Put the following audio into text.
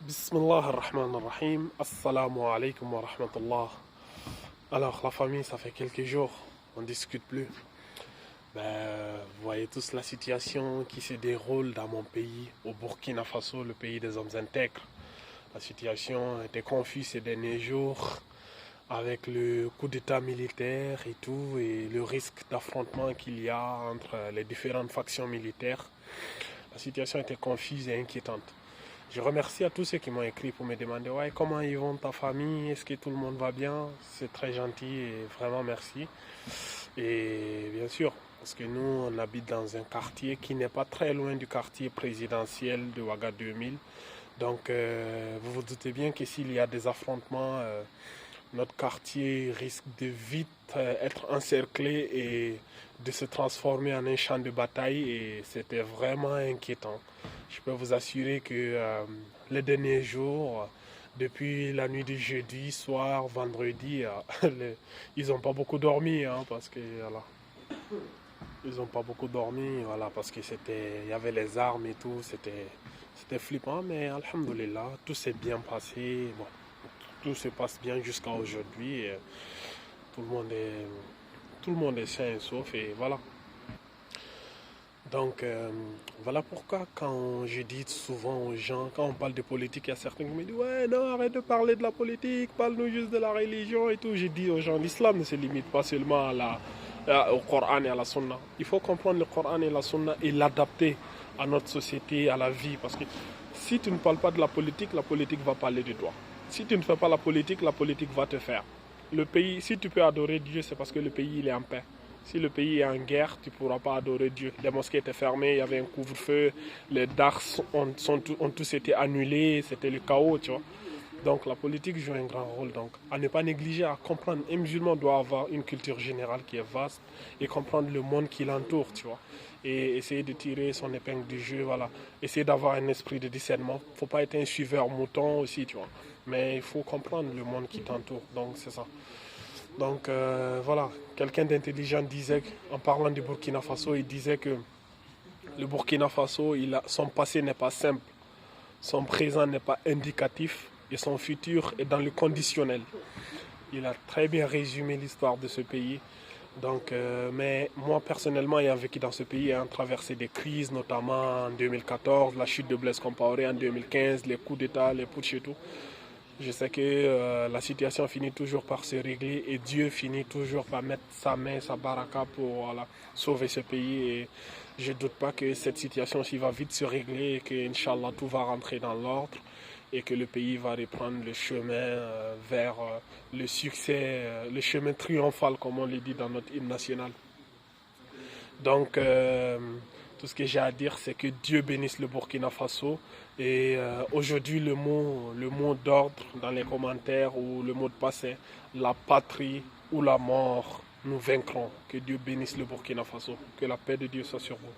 Bismillah ar-Rahman ar-Rahim. Assalamu alaikum wa rahmatullah. Alors, la famille, ça fait quelques jours, on ne discute plus. Vous voyez tous la situation qui se déroule dans mon pays, au Burkina Faso, le pays des hommes intègres. La situation était confuse ces derniers jours avec le coup d'état militaire et tout, et le risque d'affrontement qu'il y a entre les différentes factions militaires. La situation était confuse et inquiétante. Je remercie à tous ceux qui m'ont écrit pour me demander ouais, comment ils vont ta famille, est-ce que tout le monde va bien. C'est très gentil et vraiment merci. Et bien sûr, parce que nous on habite dans un quartier qui n'est pas très loin du quartier présidentiel de Ouaga 2000. Donc vous vous doutez bien que s'il y a des affrontements, notre quartier risque de vite être encerclé et de se transformer en un champ de bataille, et c'était vraiment inquiétant. Je peux vous assurer que les derniers jours, depuis la nuit du jeudi soir, vendredi, ils n'ont pas beaucoup dormi, hein, parce que voilà, ils n'ont pas beaucoup dormi, voilà, parce que il y avait les armes et tout, c'était flippant, mais alhamdoulilah, tout s'est bien passé. Bon, tout se passe bien jusqu'à aujourd'hui. Tout le monde est, tout le monde est sain et sauf, et voilà. Donc voilà pourquoi quand je dis souvent aux gens, quand on parle de politique, il y a certains qui me disent ouais non, arrête de parler de la politique, parle-nous juste de la religion et tout. Je dis aux gens, l'islam ne se limite pas seulement au Coran et à la Sunna. Il faut comprendre le Coran et la Sunna et l'adapter à notre société, à la vie, parce que si tu ne parles pas de la politique va parler de toi. Si tu ne fais pas la politique va te faire. Le pays, si tu peux adorer Dieu, c'est parce que le pays il est en paix. Si le pays est en guerre, tu ne pourras pas adorer Dieu. Les mosquées étaient fermées, il y avait un couvre-feu, les dars ont tous été annulés, c'était le chaos, tu vois. Donc la politique joue un grand rôle. Donc à ne pas négliger, à comprendre. Un musulman doit avoir une culture générale qui est vaste et comprendre le monde qui l'entoure, tu vois. Et essayer de tirer son épingle du jeu, voilà. Essayer d'avoir un esprit de discernement. Il ne faut pas être un suiveur mouton aussi, tu vois. Mais il faut comprendre le monde qui t'entoure. Donc c'est ça. Donc voilà, quelqu'un d'intelligent disait, en parlant du Burkina Faso, il disait que le Burkina Faso, son passé n'est pas simple, son présent n'est pas indicatif et son futur est dans le conditionnel. Il a très bien résumé l'histoire de ce pays. Donc, mais moi personnellement, ayant vécu dans ce pays, ayant traversé des crises, notamment en 2014, la chute de Blaise Compaoré en 2015, les coups d'État, les putsch et tout, je sais que la situation finit toujours par se régler et Dieu finit toujours par mettre sa main, sa baraka pour voilà, sauver ce pays. Et je ne doute pas que cette situation-ci va vite se régler et que, Inch'Allah, tout va rentrer dans l'ordre et que le pays va reprendre le chemin vers le succès, le chemin triomphal, comme on le dit dans notre hymne national. Donc, tout ce que j'ai à dire, c'est que Dieu bénisse le Burkina Faso. Et aujourd'hui, le mot d'ordre dans les commentaires ou le mot de passe, c'est la patrie ou la mort, nous vaincrons. Que Dieu bénisse le Burkina Faso. Que la paix de Dieu soit sur vous.